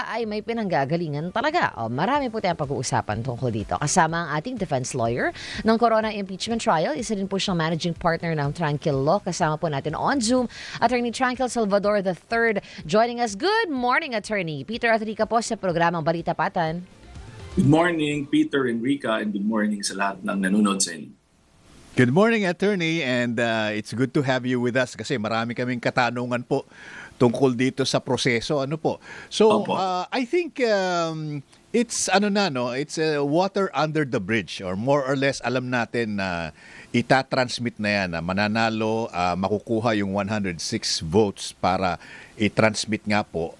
ay may pinanggagalingan talaga. O, marami po tayong pag-uusapan tungkol dito. Kasama ang ating defense lawyer ng Corona Impeachment Trial. Isa din po siyang managing partner ng Tranquil Law. Kasama po natin on Zoom, Attorney Tranquil Salvador III joining us. Good morning, Attorney. Peter Atrica po sa programang Balita Patan. Good morning, Peter, Enrica, and good morning sa lahat ng nanonood sa inyo. Good morning, Attorney, and it's good to have you with us kasi marami kaming katanungan po tungkol dito sa proseso. Ano po? So, Opo. I think it's it's water under the bridge, or more or less alam natin na itatransmit na yan, na mananalo, makukuha yung 106 votes para i-transmit nga po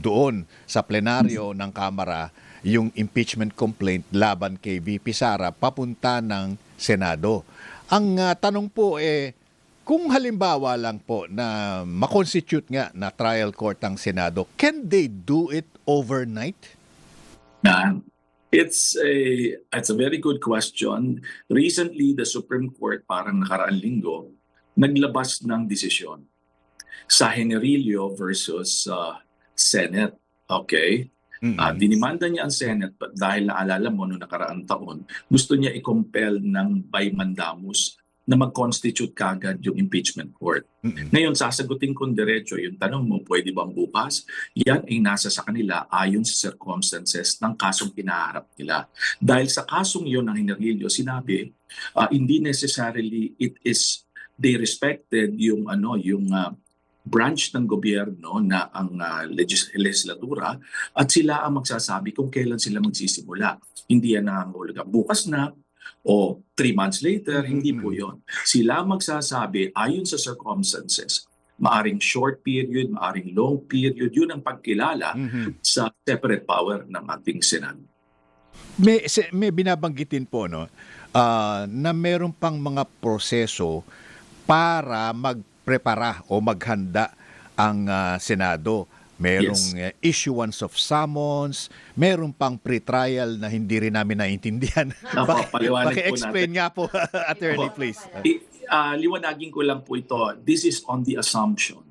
doon sa plenaryo ng Kamara yung impeachment complaint laban kay VP Sara papunta ng Senado. Ang tanong po kung halimbawa lang po na makonstitute nga na trial court ang Senado, can they do it overnight? It's a very good question. Recently, the Supreme Court, parang nakaraang linggo, naglabas ng desisyon sa Generillo versus Senate. Okay? Dinimanda niya ang Senate dahil naalala mo noong nakaraang taon, gusto niya i-compel ng by mandamus na mag-constitute kagad yung impeachment court. Ngayon, sasagutin kong diretso yung tanong mo, pwede bang bukas? Yan ay nasa sa kanila ayon sa circumstances ng kasong pinaharap nila. Dahil sa kasong yon ng Generillo, sinabi, hindi necessarily they respected yung branch ng gobyerno na ang legislatura at sila ang magsasabi kung kailan sila magsisimula. Hindi yan nangangahulugan bukas na o 3 months later, hindi po yon. Sila magsasabi ayon sa circumstances. Maaring short period, maaring long period. Yun ang pagkilala sa separate power ng ating Senado. May binabanggitin po na meron pang mga proseso para magprepara o maghanda ang Senado. Merong issuance of summons, meron pang pre-trial na hindi rin namin naintindihan. Paki-explain nga po, Attorney, please. Liwanagin ko lang po ito. This is on the assumption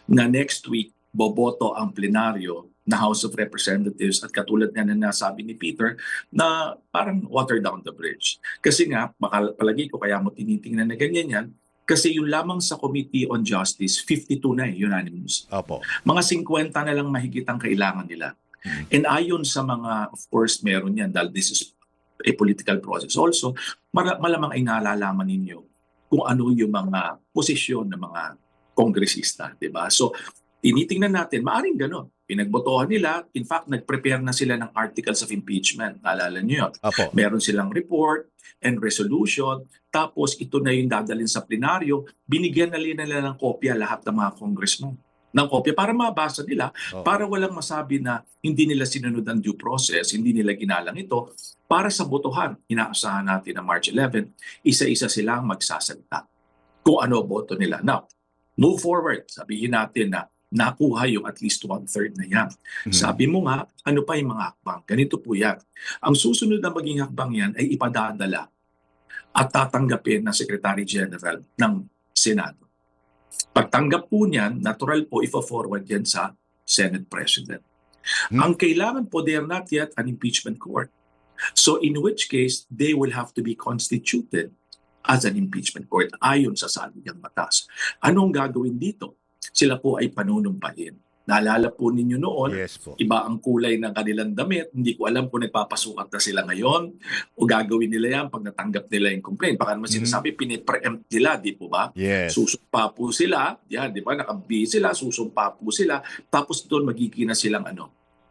na next week boboto ang plenaryo na House of Representatives at katulad nga na nasabi ni Peter na parang water down the bridge. Kasi nga, palagi ko kaya mo tinitingnan na ganyan yan, kasi yung lamang sa Committee on Justice, 52 na unanimous. Opo. Mga 50 na lang mahigit ang kailangan nila. And ayon sa mga, of course, meron yan dahil this is a political process. Also, malamang ay nalalaman ninyo kung ano yung mga posisyon ng mga kongresista. Diba? So, tinitingnan natin, maaring gano'n. Pinagbotohan nila, in fact, nag-prepare na sila ng articles of impeachment. Naalala niyo yun? Opo. Meron silang report and resolution, tapos ito na yung dadalhin sa plenaryo, binigyan na nila ng kopya lahat ng mga congressmen ng kopya para mabasa nila, para walang masabi na hindi nila sinunod ang due process, hindi nila ginalang ito. Para sa botohan, inaasahan natin na March 11, isa-isa silang magsasalita kung ano boto nila. Now, move forward, sabihin natin na nakuha yung at least 1/3 na yan. Sabi mo nga, ano pa yung mga hakbang? Ganito po yan. Ang susunod na maging hakbang yan ay ipadadala at tatanggapin ng Secretary General ng Senado. Pagtanggap po niyan, natural po ifa-forward yan sa Senate President. Ang kailangan po, they are not yet an impeachment court. So in which case, they will have to be constituted as an impeachment court ayon sa saligang batas. Anong gagawin dito? Sila po ay panunumpahin. Naalala po ninyo noon, iba ang kulay ng kanilang damit. Hindi ko alam kung nagpapasukat na sila ngayon o gagawin nila yan pag natanggap nila yung complaint. Baka naman sinasabi, pinipre-empt nila, di po ba? Yes. Susumpa po sila, yan, di ba? Nakabi sila, susumpa po sila. Tapos doon magiging na silang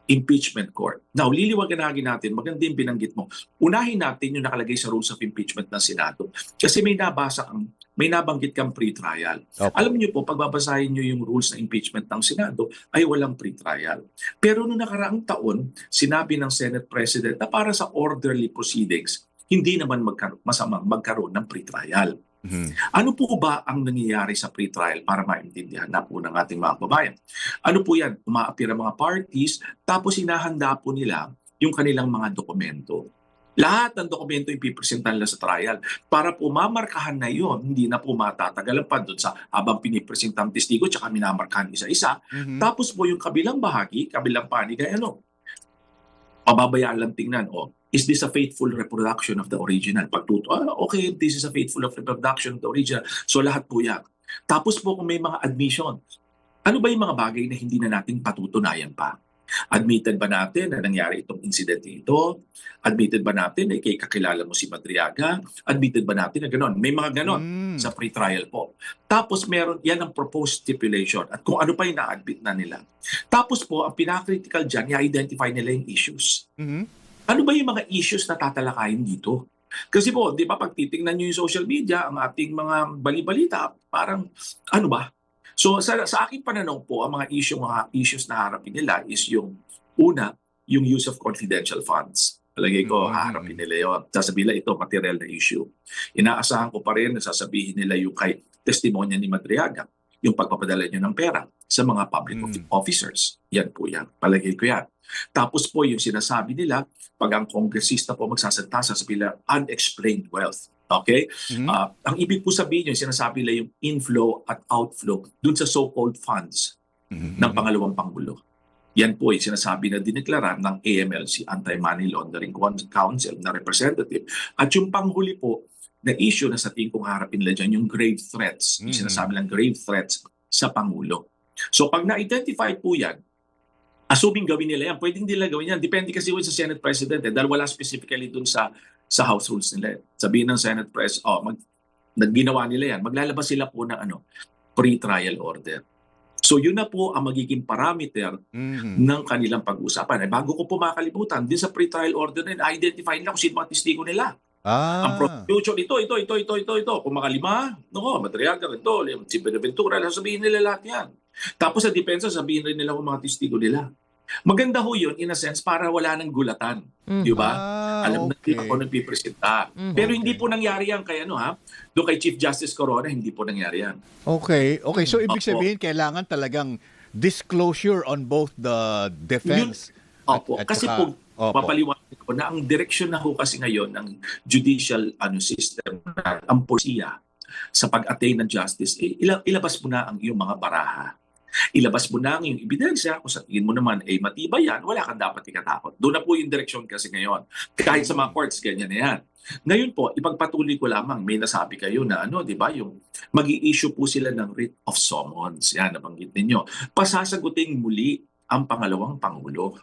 impeachment court. Now, liliwanagin natin, maganda yung binanggit mo. Unahin natin yung nakalagay sa rules of impeachment ng Senado. Kasi may nabanggit kang pre-trial. Okay. Alam niyo po, pagbabasahin niyo yung rules ng impeachment ng Senado, ay walang pre-trial. Pero noong nakaraang taon, sinabi ng Senate President na para sa orderly proceedings, hindi naman masamang magkaroon ng pre-trial. Ano po ba ang nangyayari sa pre-trial para maintindihan na po ng ating mga kababayan? Ano po yan? Umaapir ang mga parties, tapos hinahanda po nila yung kanilang mga dokumento. Lahat ng dokumento yung pipresentan nila sa trial para po mamarkahan na yon, hindi na po matatagalan pa doon sa habang pinipresenta ang testigo tsaka minamarkahan isa-isa. Mhm. Tapos po yung kabilang bahagi, kabilang panig ay pababayaan lang tingnan, is this a faithful reproduction of the original? Pagtuto, okay, this is a faithful reproduction of the original. So lahat po yan. Tapos po kung may mga admission, ano ba yung mga bagay na hindi na natin patutunayan pa? Admitted ba natin na nangyari itong incident ito? Admitted ba natin na kakilala mo si Madriaga? Admitted ba natin na gano'n? May mga gano'n sa pre-trial po. Tapos meron, yan ang proposed stipulation at kung ano pa yung na-admit na nila. Tapos po, ang pinaka-critical dyan, i-identify nila yung issues. Mhm. Ano ba yung mga issues na tatalakayin dito? Kasi po, di ba pag titingnan nyo yung social media, ang ating mga bali-balita, parang ano ba? So sa aking pananaw po, ang mga issues na harapin nila is yung una, yung use of confidential funds. Palagay ko, harapin nila yun. Sasabihin nila ito, material na issue. Inaasahan ko pa rin na sasabihin nila yung kay testimonya ni Madriaga, yung pagpapadala nyo ng pera sa mga public officers. Yan po yan. Palagay ko yan. Tapos po yung sinasabi nila, pag ang kongresista po magsasalita, sasabihin nila unexplained wealth. Okay? Ang ibig po sabihin yung sinasabi nila yung inflow at outflow dun sa so-called funds ng pangalawang Pangulo. Yan po yung sinasabi na dineklara ng AMLC, Anti-Money Laundering Council na representative. At yung panghuli po na issue na sa tingin kong harapin nila dyan, yung grave threats. Yung sinasabi lang grave threats sa Pangulo. So pag na-identify po yan, assuming gawin nila yan, pwedeng nila gawin yan. Depende kasi sa Senate President dahil wala specifically dun sa House rules nila. Sabihin ng Senate Press, ginawa nila yan, maglalabas sila po ng pre-trial order. So yun na po ang magiging parameter ng kanilang pag-uusapan. Bago ko po makalimutan, din sa pre-trial order na yun, identify nila kung sino mga testigo nila. Ang prosecution, ito. Kung makalima, Madriaga, ito, si Benaventura, sabihin nila lahat yan. Tapos sa depensa, sabihin rin nila kung mga testigo nila. Maganda ho yun, in a sense, para wala nang gulatan. Di ba? Alam na ako nagpipresenta. Pero hindi po nangyari yan kay doon kay Chief Justice Corona, hindi po nangyari yan. Okay. So ibig sabihin, kailangan talagang disclosure on both the defense. Opo. Kasi po, papaliwanag ko na ang direksyon na ho kasi ngayon ng judicial system, ang polisiya sa pag-attain ng justice, ilabas mo na ang iyong mga baraha. Ilabas mo na ang iyong ebidensya. Kung sa tingin mo naman matibay yan, wala kang dapat ikatakot. Doon na po yung direksyon kasi ngayon. Kahit sa mga courts, ganyan na yan. Ngayon po, ipagpatuloy ko lamang, may nasabi kayo na di ba, yung mag-i-issue po sila ng writ of summons. Yan, nabanggit ninyo. Pasasagutin muli ang pangalawang Pangulo.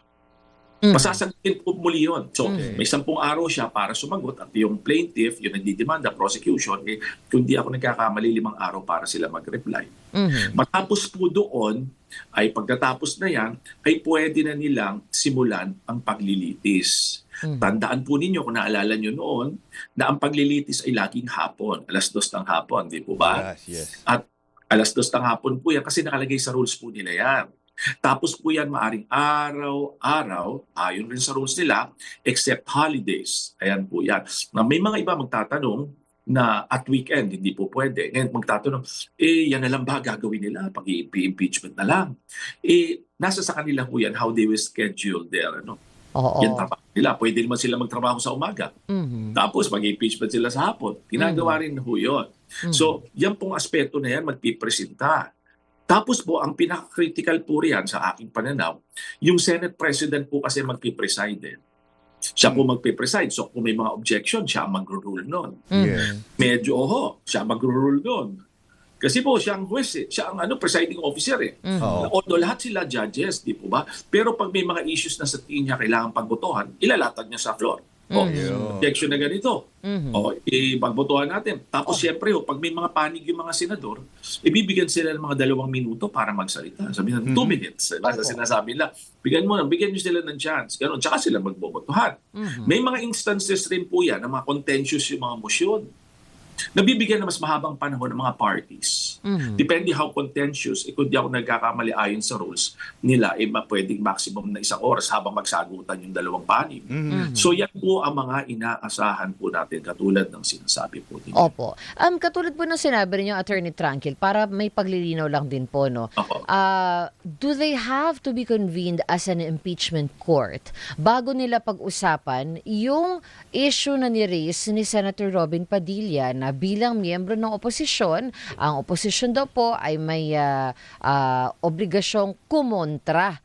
Pasasagutin po muli yun. So, may 10 araw siya para sumagot at yung plaintiff, yung nagdidemanda, prosecution, kung di ako nagkakamali, 5 araw para sila mag-reply. Matapos po doon, ay pagkatapos na yan, ay pwede na nilang simulan ang paglilitis. Tandaan po ninyo, kung naalala nyo noon, na ang paglilitis ay laging hapon, 2:00 ng hapon, di po ba? Yes. At 2:00 ng hapon po yan, kasi nakalagay sa rules po nila yan. Tapos po yan maaring araw-araw, ayon rin sa rules nila, except holidays. Ayan po yan. May mga iba magtatanong na at weekend, hindi po pwede. Ngayon magtatanong, yan na lang ba gagawin nila? Pag-impeachment na lang. Nasa sa kanila po yan, how they will schedule their, yan trabaho nila. Pwede naman sila magtrabaho sa umaga. Tapos mag-impeachment sila sa hapon. Ginagawa rin ho yun. So, yan pong aspeto na yan, magpipresenta. Tapos po, ang pinaka-critical po riyan sa aking pananaw, yung Senate President po kasi magpipreside. Siya po magpipreside. So kung may mga objection, siya ang mag-rule nun. Medyo siya mag-rule nun. Kasi po, siya ang huwes siya ang presiding officer Although lahat sila judges, di po ba? Pero pag may mga issues na sa tingin niya kailangan pagbotohan, ilalatag niya sa floor. Objection na ganito. Pagbotohan natin. Tapos siyempre, pag may mga panig yung mga senador, ibibigyan sila ng mga 2 minuto para magsalita. Sabi ng 2 minutes. Sinasabi nila, bigyan nyo sila ng chance. Ganun. Tsaka sila magbobotohan. May mga instances rin po yan, na mga contentious yung mga motion. nabibigyan na mas mahabang panahon ng mga parties. Depende how contentious, kung di ako nagkakamali ayon sa rules nila, pwedeng maximum na 1 oras habang magsagutan yung dalawang panig. So yan po ang mga inaasahan po natin katulad ng sinasabi po ninyo. Opo. Katulad po ng sinabi niyo, Attorney Tranquil, para may paglilinaw lang din po, no? Opo. Do they have to be convened as an impeachment court bago nila pag-usapan yung issue na ni-raise ni Senator Robin Padilla na bilang miyembro ng oposisyon, ang oposisyon daw po ay may obligasyong kumontra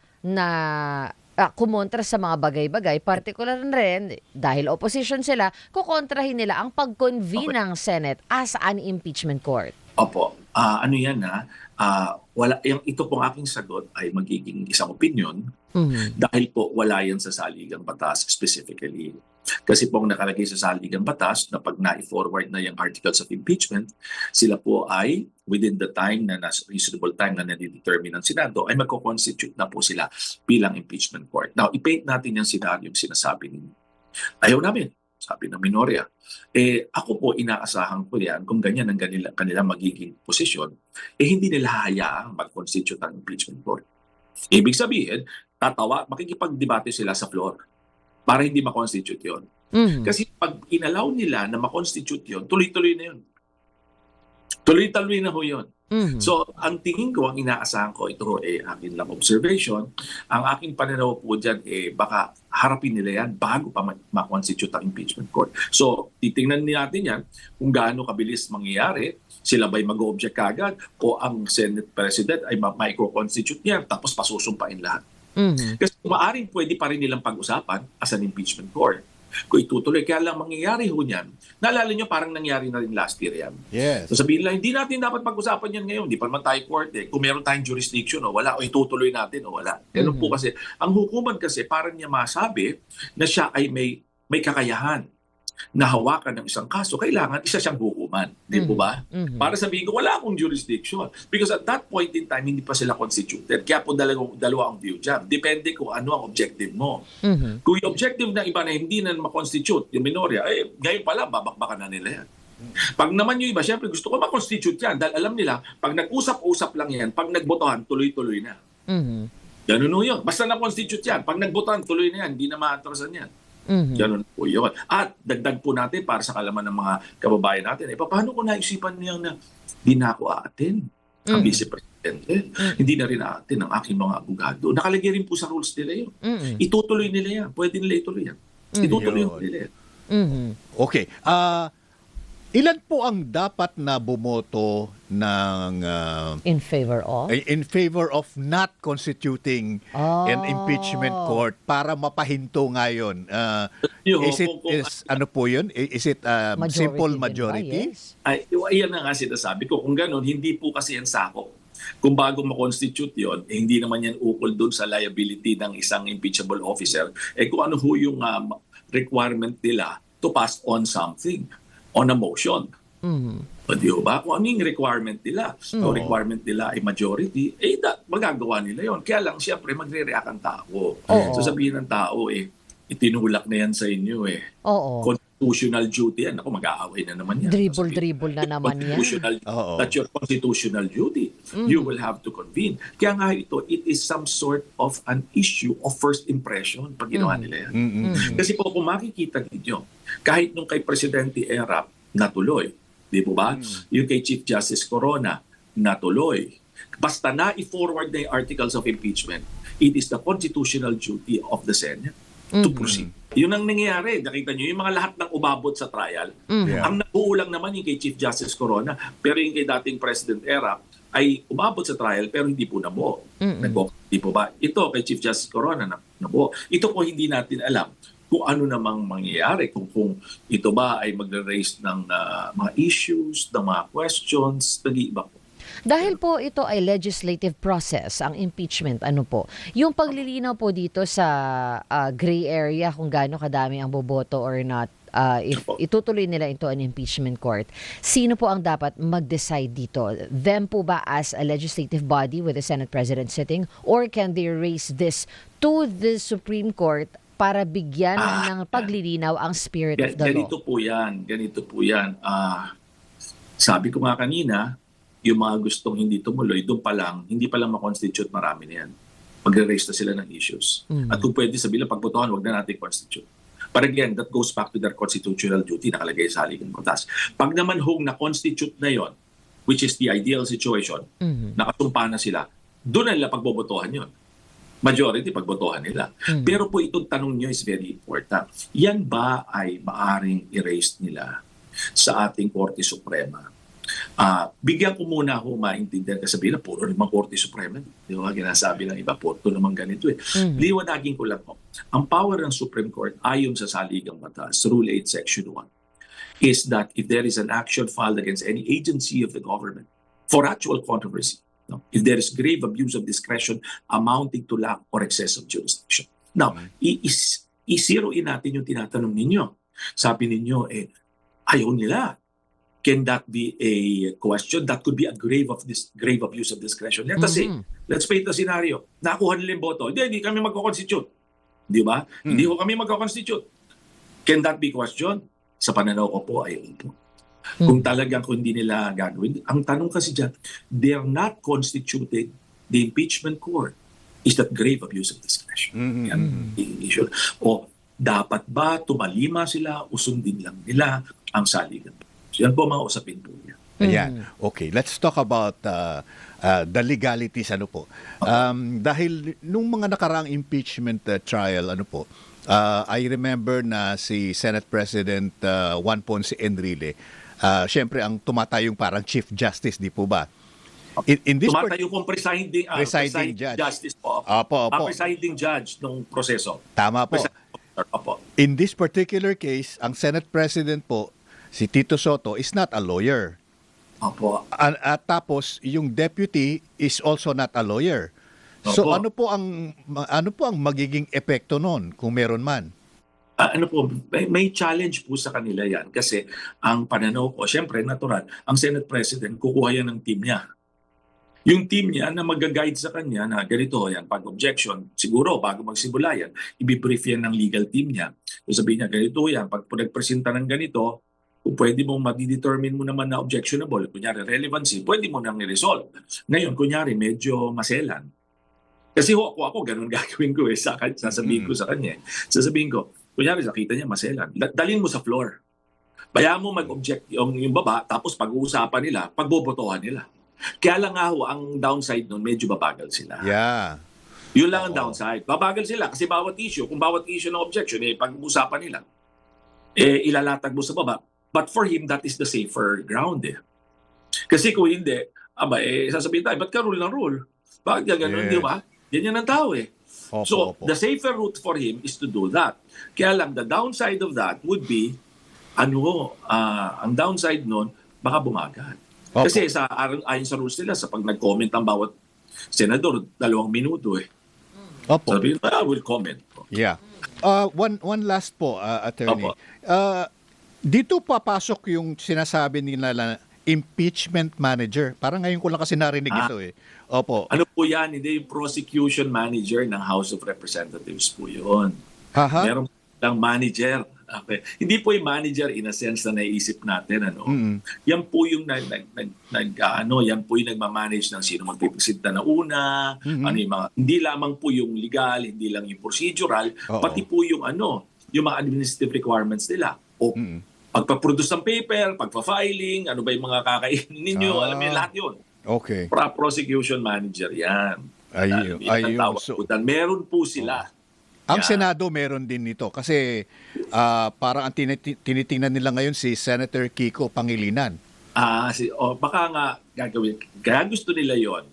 sa mga bagay-bagay, particular rin dahil opposition sila, kukontrahin nila ang pag-convene ng Senate as an impeachment court. Opo. Ano yan ito pong aking sagot ay magiging isang opinion dahil po wala yan sa saligang batas specifically. Kasi po nakalagay sa saligang batas na pag na-forward na yung articles of impeachment, sila po ay within the time na reasonable time na nadidetermine ng Senado ay magko-constitute na po sila bilang impeachment court. Now, i-paint natin yung scenario yung sinasabi ninyo. Ayaw namin, sabi ng minorya. Ako po inaasahan ko yan kung ganyan ang kanilang magiging posisyon, hindi nila hayaang mag-constitute ang impeachment court. Ibig sabihin, makikipag-debate sila sa floor para hindi ma-constitute yun. Kasi pag inalaw nila na ma-constitute yun, tuloy-tuloy na yun. Tuloy-tuloy na ho yun. So, ang tingin ko, ang inaasahan ko, ito akin lang observation, ang aking pananaw po dyan, baka harapin nila yan bago pa ma-constitute ang impeachment court. So, titingnan natin yan kung gaano kabilis mangyayari, sila ba'y mag-object kagad o ang Senate President ay ma-constitute niya tapos pasusumpain lahat. Kasi maaaring pwede pa rin nilang pag-usapan as an impeachment court. Kung itutuloy, kaya lang mangyayari ho niyan. Naalala nyo, parang nangyari na rin last year yan. Yes. So sabihin lang, hindi natin dapat pag-usapan yan ngayon. Hindi pa naman tayo court. Kung meron tayong jurisdiction o wala, o itutuloy natin o wala. Ganun po kasi. Ang hukuman kasi, parang niya masabi na siya ay may kakayahan na hawakan ng isang kaso, kailangan isa siyang hukuman. Di po ba? Para sabihin ko, wala akong jurisdiction. Because at that point in time, hindi pa sila constituted. Kaya po dalawa ang view dyan. Depende kung ano ang objective mo. Kung yung objective ng iba na hindi na ma-constitute, yung minorya, ngayon pala, babakbakan na nila yan. Pag naman yung iba, syempre gusto ko ma-constitute yan. Dahil alam nila, pag nag-usap-usap lang yan, pag nagbotohan, tuloy-tuloy na. Ganun o yun. Basta na-constitute yan. Pag nagbotohan, tuloy na yan. Hindi na maatrasan yan. Ganun po yun. At dagdag po natin para sa kalaman ng mga kababayan natin, paano ko naisipan niya na di na ako aatin ang Vice Presidente? Hindi na rin aatin ang aking mga abogado. Nakalagay rin po sa rules nila yun. Itutuloy nila yan. Pwede nila ituloy yan. Itutuloy nila yan. Okay. Ilan po ang dapat na bumoto ng In favor of not constituting an impeachment court para mapahinto ngayon? Ano po yun? Is it simple majority? Yes. Iyan na nga sinasabi ko. Kung gano'n, hindi po kasi yan sakop. Kung bago ma-constitute yun, hindi naman yan ukol doon sa liability ng isang impeachable officer. Kung ano ho yung requirement nila to pass on something, on a motion. O di ba? Kung ano yung requirement nila, o requirement nila ay majority, magagawa nila yon. Kaya lang, siyempre, magre-react ang tao. So sabihin ng tao, itinulak na yan sa inyo constitutional duty yan. Ako, mag-aaway na naman yan. Dribble na naman yan. That's your constitutional duty. You will have to convene. Kaya nga ito, it is some sort of an issue of first impression pag ginawa nila yan. Kasi po, kung makikita ninyo, kahit nung kay Presidente Erap, natuloy. Di po ba? Yung kay Chief Justice Corona, natuloy. Basta na-forward na yung articles of impeachment, it is the constitutional duty of the Senate to proceed. Yun ang nangyayari. Nakita nyo, yung mga lahat ng umabot sa trial, ang nabuo lang naman yung kay Chief Justice Corona, pero yung kay dating President Erap ay umabot sa trial pero hindi po nabuo. Di po ba? Ito kay Chief Justice Corona nabuo. Ito po hindi natin alam kung ano namang mangyayari, kung ito ba ay magre-raise ng mga issues, ng mga questions, nag-iiba po. Dahil po ito ay legislative process, ang impeachment, yung paglilinaw po dito sa gray area kung gaano kadami ang boboto or not, if itutuloy nila into an impeachment court, sino po ang dapat mag-decide dito? Them po ba as a legislative body with the Senate President sitting, or can they raise this to the Supreme Court para bigyan ng paglilinaw ang spirit of the law? Ganito po yan. Sabi ko nga kanina, yung mga gustong hindi tumuloy, doon pa lang, hindi pa lang ma-constitute, marami na yan. Magre-raise na sila ng issues. At kung pwede sabihin, pagbotohan, wag na natin constitute. But again, that goes back to their constitutional duty, nakalagay sa haligang batas. Pag naman na-constitute na yon, which is the ideal situation, nakasumpa na sila, doon na nila pagbobotohan yon. Majority, pagbotohan nila. Pero po itong tanong nyo is very important. Yan ba ay maaring erase nila sa ating Korte Suprema? Bigyan ko muna ako maintindihan kasi sabihin na puro naman Korte Suprema. Di ba? Ginasabi ng iba, puro naman ganito eh. Liwanagin ko lang po. Ang power ng Supreme Court ayon sa saligang batas, Rule 8, Section 1, is that if there is an action filed against any agency of the government for actual controversy, no, if there is grave abuse of discretion amounting to lack or excess of jurisdiction. Now, i-zero in natin yung tinatanong ninyo. Sabi ninyo, ayaw nila. Can that be a question? That could be a grave abuse of discretion. Let us say, let's paint the scenario. Nakuha nila yung boto. Hindi kami magko-constitute. Di ba? Hindi ko kami magko-constitute. Can that be questioned? Sa pananaw ko po ay po. Kung talagang hindi nila gagawin. Ang tanong kasi dyan, they're not constituted the impeachment court. Is that grave abuse of discretion? Yan, issue. O dapat ba tumalima sila o sundin lang nila ang saligan? So yan po mga usapin po niya. Ayan. Okay, let's talk about the legalities dahil nung mga nakaraang impeachment trial I remember na si Senate President Juan Ponce Enrile, syempre ang tumatayong parang Chief Justice, di po ba? In this Tumatayo pong presiding justice po. Opo. Presiding judge ng proseso. Tama po. Opo. In this particular case, ang Senate President po, si Tito Soto, is not a lawyer. Opo. At tapos, yung deputy is also not a lawyer. So Opo. ano po ang magiging epekto noon kung meron man? May challenge po sa kanila yan kasi ang pananaw ko, syempre natural, ang Senate President kukuha yan ng team niya. Yung team niya na mag-guide sa kanya na ganito yan, pag objection, siguro bago magsimula yan, i-brief yan ng legal team niya. So sabihin niya, ganito yan, pag nagpresenta ng ganito, kung pwede mong ma-determine mo naman na objectionable, kunyari relevancy, pwede mo nang i-resolve. Ngayon, kunyari medyo maselan. Kasi ako ganun gagawin ko sasabihin ko sa kanya. Sasabihin ko, kunyari nakita niya maselan, dalhin mo sa floor. Bayaan mo mag-object yung baba, tapos pag-uusapan nila, pagbobotohan nila. Kaya lang nga ang downside nun, medyo babagal sila. Yeah. Yun lang ang downside. Babagal sila kasi kung bawat issue ng objection, pag-uusapan nila, ilalatag mo sa baba. But for him, that is the safer ground. Kasi kung hindi, sasabihin tayo, ba't ka rule ng rule? Bakit ka ganun, di ba? Yan ang tao Opo. the safer route for him is to do that. Kaya lang, the downside of that would be, ang downside nun, baka bumagal. Opo. Kasi ayon sa rules nila, sa pag nag-comment ang bawat senador, 2 minuto Opo. Sabihin, I will comment. Yeah. One last po, attorney. Opo. Dito papasok yung sinasabi nila na impeachment manager. Parang ngayon ko lang kasi narinig ito Opo. Ano po yan? Hindi yung prosecution manager ng House of Representatives po yun. Haha. Meron lang manager. Okay. Hindi po yung manager in a sense na naiisip natin. Yan po yung yan po yung nagmamanage ng sino magpipresenta na una, hindi lamang po yung legal, hindi lang yung procedural, pati po yung yung mga administrative requirements nila. O pagpaproduce ng paper, pagpa-filing, ano ba yung mga kakainin ninyo, alam mo yun, lahat yun. Okay. Prosecution manager yan. Ayun. So, meron po sila. ang Senado meron din nito kasi parang ang tinitingnan nila ngayon si Senator Kiko Pangilinan. Baka nga gagawin. Kaya gusto nila yon.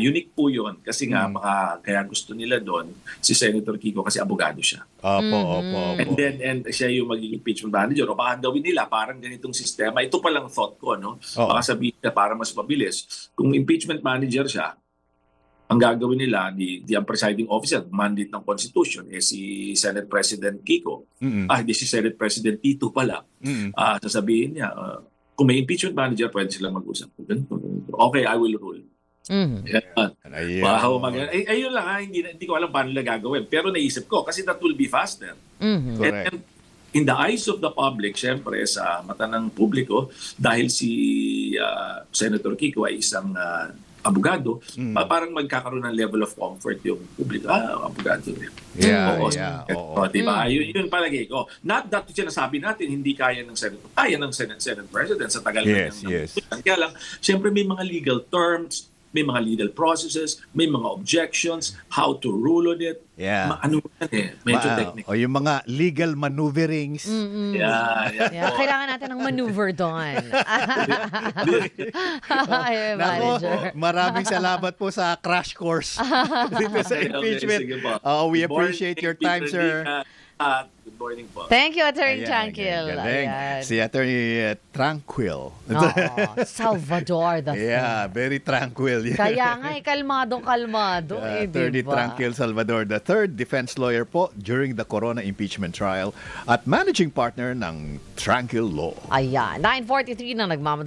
Unique po yon kasi nga baka kaya gusto nila doon si Senator Kiko kasi abogado siya. Opo. And siya yung magiging impeachment manager. O baka gawin nila parang ganitong sistema. Ito pa lang thought ko, Baka sabihin na para mas mabilis. Kung impeachment manager siya, ang gagawin nila, ang presiding officer, mandate ng Constitution, si Senate President Kiko. Hindi si Senate President Tito pala. Sasabihin niya, kung may impeachment manager, pwede silang mag-usap. Okay, I will rule. Ayun lang, hindi ko alam paano nila gagawin. Pero naisip ko, kasi that will be faster. Correct. And in the eyes of the public, syempre sa mata ng publiko, dahil si Senator Kiko ay isang abogado, parang magkakaroon ng level of comfort yung publiko. Abogado din. Yeah, Oo, yeah, oo. diba? Yun palagi ko. Not that sinasabi natin hindi kaya ng Senator. Kaya ng Senate President sa tagal Yes, ng yes. Kaya lang, siyempre may mga legal terms, may mga legal processes, may mga objections, how to rule on it. Yeah. Ano yan eh, medyo technical. O yung mga legal maneuverings. Yeah. Yeah, kailangan natin ng maneuver doon. Ay, Nako, manager. maraming salamat po sa crash course dito sa impeachment. sige po. We Good appreciate morning, your time, Peter sir. Lee. Good morning po. Thank you, Attorney Ayan, Tranquil. galing. Ayan. Si Attorney Tranquil. Oo, Salvador the Yeah, very tranquil. Yeah. Kaya nga, kalmado-kalmado. Attorney diba? Tranquil Salvador III, defense lawyer po during the Corona impeachment trial at managing partner ng Tranquil Law. Ayan, 9:43 na nagmamadali.